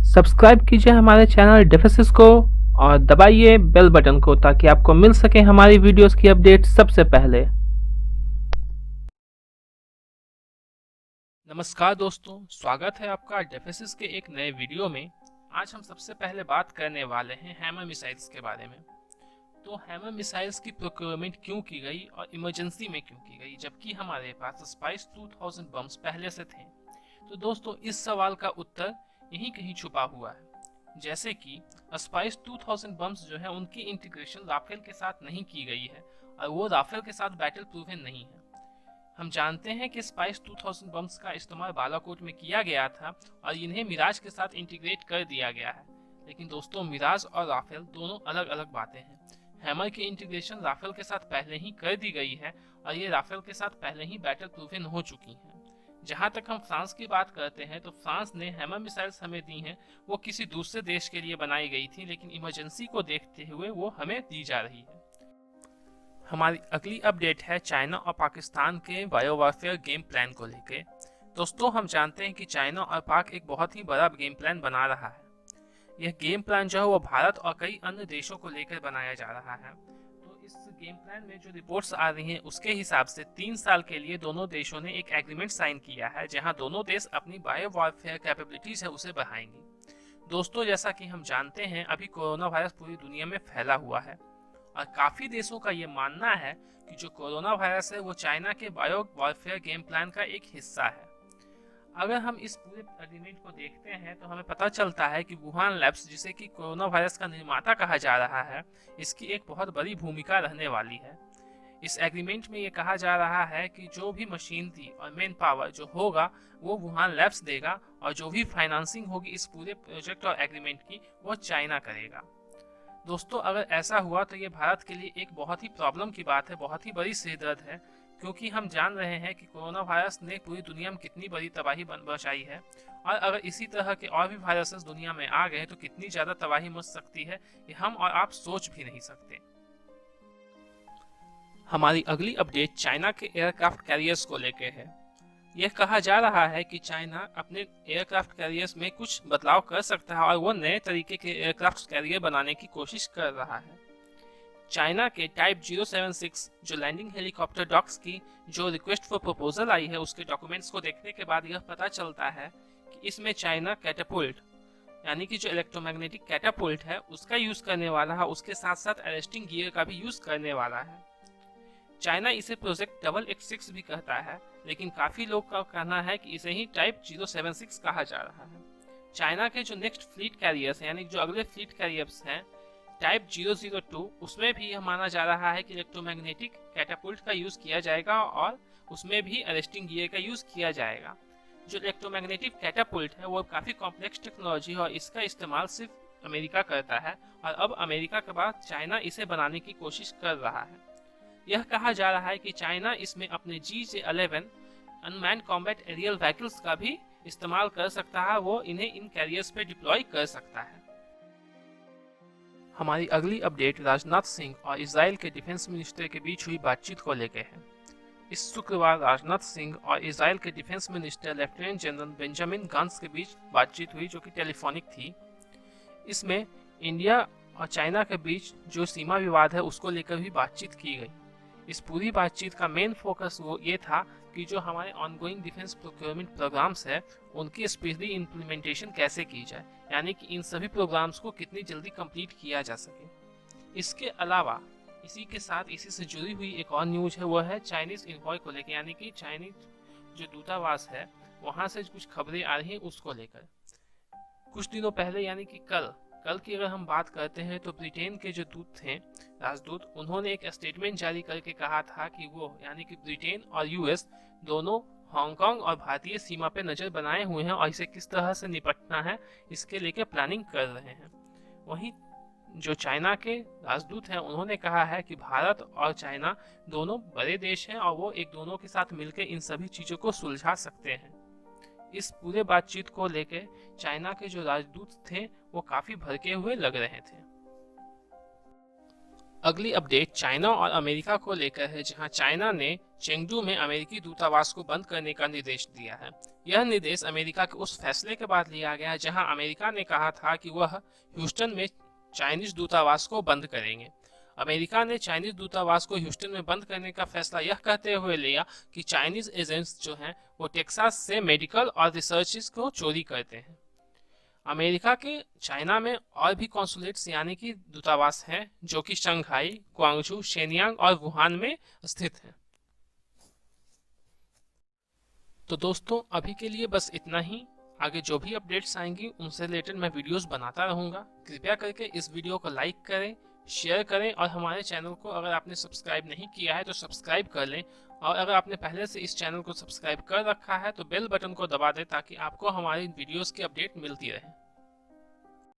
Subscribe कीजिए हमारे channel डिफेसिस को और दबाइए बेल बटन को ताकि आपको मिल सके हमारी वीडियोस की अपडेट सबसे पहले। नमस्कार दोस्तों, स्वागत है आपका डिफेसिस के एक नए वीडियो में। आज हम सबसे पहले बात करने वाले हैं हैमर मिसाइल्स के बारे में। तो हैमर मिसाइल्स की प्रोक्योरमेंट क्यों की गई और इमरजेंसी में क्यों की गई, जबकि हमारे पास स्पाइस 2000 बम्स पहले से थे। तो दोस्तों, इस सवाल का उत्तर यहीं कहीं छुपा हुआ है। जैसे कि स्पाइस 2000 बम्स जो है उनकी इंटीग्रेशन राफेल के साथ नहीं की गई है और वो राफेल के साथ बैटल प्रूवन नहीं है। हम जानते हैं कि स्पाइस 2000 बम्स का इस्तेमाल बालाकोट में किया गया था और इन्हें मिराज के साथ इंटीग्रेट कर दिया गया है। लेकिन दोस्तों, मिराज और राफेल दोनों अलग अलग बातें हैं। हैमर की इंटीग्रेशन राफेल के साथ पहले ही कर दी गई है और ये राफेल के साथ पहले ही बैटल प्रूवन हो चुकी हैं। जहां तक हम फ्रांस की बात करते हैं तो फ्रांस ने हैमर मिसाइल्स हमें दी हैं, वो किसी दूसरे देश के लिए बनाई गई थी, लेकिन इमरजेंसी को देखते हुए वो हमें दी जा रही है। हमारी अगली अपडेट है चाइना और पाकिस्तान के बायो वारफेयर गेम प्लान को लेकर। दोस्तों, हम जानते हैं कि चाइना और पाक एक बहुत ही बड़ा गेम प्लान बना रहा है। यह गेम प्लान जो है वो भारत और कई अन्य देशों को लेकर बनाया जा रहा है। तो इस गेम प्लान में जो रिपोर्ट्स आ रही हैं उसके हिसाब से 3 साल के लिए दोनों देशों ने एक एग्रीमेंट साइन किया है, जहां दोनों देश अपनी बायो वॉरफेयर कैपेबिलिटीज है उसे बढ़ाएंगे। दोस्तों, जैसा कि हम जानते हैं, अभी कोरोना वायरस पूरी दुनिया में फैला हुआ है और काफी देशों का ये मानना है कि जो कोरोना वायरस है वो चाइना के बायो वॉरफेयर गेम प्लान का एक हिस्सा है। अगर हम इस पूरे एग्रीमेंट को देखते हैं तो हमें पता चलता है कि वुहान लैब्स, जिसे कि कोरोना वायरस का निर्माता कहा जा रहा है, इसकी एक बहुत बड़ी भूमिका रहने वाली है। इस एग्रीमेंट में ये कहा जा रहा है कि जो भी मशीनरी और मैन पावर जो होगा वो वुहान लैब्स देगा और जो भी फाइनेंसिंग होगी इस पूरे प्रोजेक्ट और एग्रीमेंट की वो चाइना करेगा। दोस्तों, अगर ऐसा हुआ तो ये भारत के लिए एक बहुत ही प्रॉब्लम की बात है, बहुत ही बड़ी सिरदर्द है, क्योंकि हम जान रहे हैं कि कोरोना वायरस ने पूरी दुनिया में कितनी बड़ी तबाही मचाई है और अगर इसी तरह के और भी वायरसेस दुनिया में आ गए तो कितनी ज़्यादा तबाही मच सकती है, ये हम और आप सोच भी नहीं सकते। हमारी अगली अपडेट चाइना के एयरक्राफ्ट कैरियर्स को लेकर है। यह कहा जा रहा है कि चाइना अपने एयरक्राफ्ट कैरियर्स में कुछ बदलाव कर सकता है और वो नए तरीके के एयरक्राफ्ट कैरियर बनाने की कोशिश कर रहा है। चाइना के टाइप 076 जो लैंडिंग हेलीकॉप्टर डॉक्स की जो रिक्वेस्ट फॉर प्रपोजल आई है उसके डॉक्यूमेंट्स को देखने के बाद यह पता चलता है कि इसमें चाइना कैटापुल्ट यानी कि जो इलेक्ट्रोमैग्नेटिक कैटापुल्ट है उसका यूज करने वाला है, उसके साथ साथ अरेस्टिंग गियर का भी यूज करने वाला है। चाइना इसे प्रोजेक्ट डबल X6 भी कहता है, लेकिन काफी लोग का कहना है कि इसे ही टाइप 076 कहा जा रहा है। चाइना के जो नेक्स्ट फ्लीट कैरियर्स यानी जो अगले फ्लीट कैरियर्स हैं टाइप 002, उसमें भी यह माना जा रहा है कि इलेक्ट्रोमैग्नेटिक कैटापुल्ट का यूज किया जाएगा और उसमें भी अरेस्टिंग गियर का यूज किया जाएगा। जो इलेक्ट्रोमैग्नेटिक कैटापुल्ट है वो काफी कॉम्प्लेक्स टेक्नोलॉजी है और इसका इस्तेमाल सिर्फ अमेरिका करता है और अब अमेरिका के बाद चाइना इसे बनाने की कोशिश कर रहा है। यह कहा जा रहा है कि चाइना इसमें अपने GJ-11 unmanned combat aerial vehicles का भी इस्तेमाल कर सकता है, वो इन्हें इन कैरियर्स पे डिप्लॉय कर सकता है। हमारी अगली अपडेट राजनाथ सिंह और इजराइल के डिफेंस मिनिस्टर के बीच हुई बातचीत को लेकर है। इस शुक्रवार राजनाथ सिंह और इजराइल के defence minister lieutenant general Benjamin Gantz के बीच बातचीत हुई, जो कि टेलीफोनिक थी। इसमें इंडिया और चाइना के बीच जो सीमा विवाद है उसको लेकर भी बातचीत की गई। इस पूरी बातचीत का मेन फोकस वो ये था कि जो हमारे ऑनगोइंग डिफेंस प्रोक्योरमेंट प्रोग्राम्स है उनकी स्पीडी इम्प्लीमेंटेशन कैसे की जाए, यानी कि इन सभी प्रोग्राम्स को कितनी जल्दी कंप्लीट किया जा सके। इसके अलावा इसी के साथ इसी से जुड़ी हुई एक और न्यूज है, वो है चाइनीज इन्वॉय को लेकर, यानी कि चाइनीज जो दूतावास है वहां से कुछ खबरें आ रही हैं उसको लेकर। कुछ दिनों पहले यानी कि कल की अगर हम बात करते हैं तो ब्रिटेन के जो दूत थे, राजदूत, उन्होंने एक स्टेटमेंट जारी करके कहा था कि वो यानी कि ब्रिटेन और US दोनों हांगकांग और भारतीय सीमा पे नजर बनाए हुए हैं और इसे किस तरह से निपटना है इसके लेके प्लानिंग कर रहे हैं। वहीं जो चाइना के राजदूत हैं उन्होंने कहा है कि भारत और चाइना दोनों बड़े देश हैं और वो एक दोनों के साथ मिलकर इन सभी चीजों को सुलझा सकते हैं। इस पूरे बातचीत को लेकर चाइना के जो राजदूत थे वो काफी भड़के हुए लग रहे थे। अगली अपडेट चाइना और अमेरिका को लेकर है, जहां चाइना ने चेंगडू में अमेरिकी दूतावास को बंद करने का निर्देश दिया है। यह निर्देश अमेरिका के उस फैसले के बाद लिया गया है जहां अमेरिका ने कहा था कि वह ह्यूस्टन में चाइनीज दूतावास को बंद करेंगे। अमेरिका ने चाइनीज दूतावास को ह्यूस्टन में बंद करने का फैसला यह कहते हुए लिया कि चाइनीज एजेंट्स जो हैं वो टेक्सास से मेडिकल और रिसर्च को चोरी करते हैं। अमेरिका के चाइना में और भी कॉन्सुलेट्स यानी कि दूतावास हैं जो कि शंघाई, ग्वांगझू, शेनयांग और वुहान में स्थित हैं। तो दोस्तों अभी के लिए बस इतना ही। आगे जो भी अपडेट्स आएंगी उनसे रिलेटेड मैं वीडियोस बनाता रहूँगा। कृपया करके इस वीडियो को लाइक करें, शेयर करें और हमारे चैनल को अगर आपने सब्सक्राइब नहीं किया है तो सब्सक्राइब कर लें। और अगर आपने पहले से इस चैनल को सब्सक्राइब कर रखा है तो बेल बटन को दबा दें ताकि आपको हमारी वीडियोस की अपडेट मिलती रहे।